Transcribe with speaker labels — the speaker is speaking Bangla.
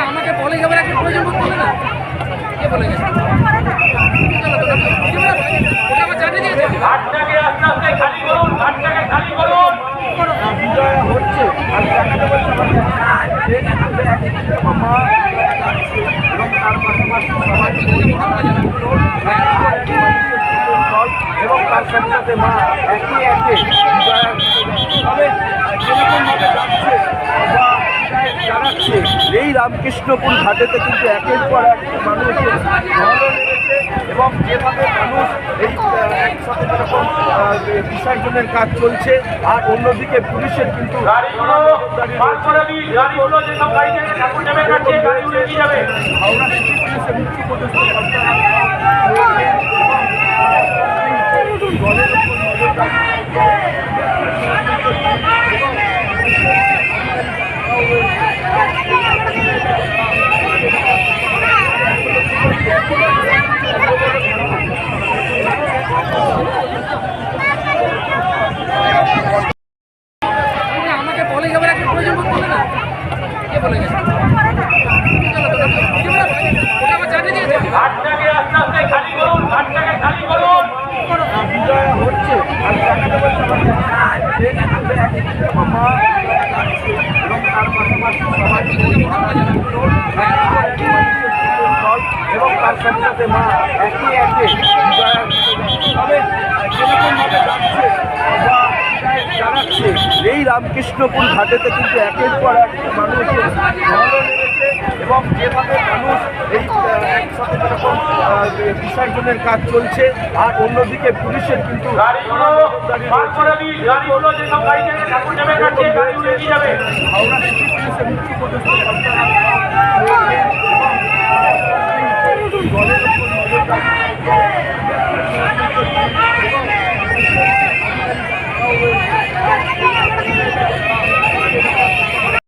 Speaker 1: আমাকে বলে যাবে একটা প্রয়োজন করতে না কে বলে গেছে ওটা আমার জানিয়ে দিয়েছে।
Speaker 2: ঘাটটাকে আস্তে আস্তে খালি করুন, ঘাটটাকে খালি করুন।
Speaker 3: বিজয় হচ্ছে এবং তার সাথে সাথে মা একে একে বিজয়া তবে যেরকমভাবে যাচ্ছে বা জানাচ্ছে এই রামকৃষ্ণপুর ঘাটেতে কিন্তু একের পর এক মানুষ ভালো লেগেছে এবং যেভাবে মানুষ এই একসাথে যেরকম বিসর্জনের কাজ চলছে আর অন্যদিকে পুলিশের কিন্তু
Speaker 2: গাড়িগুলো যেসব গাড়ি থেকে ঠাকুর যাবে কাটছে গাড়িগুলো এগিয়ে যাবে।
Speaker 3: হাওড়া সিটি পুলিশের মুখ্য পদস্থ দলের উপর নজর
Speaker 1: আমাকে বলে যাবে একটা প্রয়োজন করতে না কে বলে গেছে ওটা আমার জানিয়ে দিয়েছে।
Speaker 2: ঘাটটাকে আস্তে আস্তে খালি করুন, ঘাটটাকে খালি করুন।
Speaker 3: বিজয়া হচ্ছে মা এবং তার পাশাপাশি এবং তার সাথে সাথে মা একে একে বিজয়া তবে যেরকমভাবে যাচ্ছে বা জানাচ্ছে এই রামকৃষ্ণপুর ঘাটেতে কিন্তু একের পর এক মানুষ ভালো লেগেছে এবং যেভাবে মানুষ এই একসাথে যেরকম বিসর্জনের কাজ চলছে আর অন্যদিকে পুলিশের কিন্তু
Speaker 2: গাড়িগুলো যেসব গাড়ি থেকে ঠাকুর যাবে কাটছে গাড়িগুলো এগিয়ে যাবে।
Speaker 3: হাওড়া সিটি পুলিশের মুখ্য পদস্থ দলের উপর নজর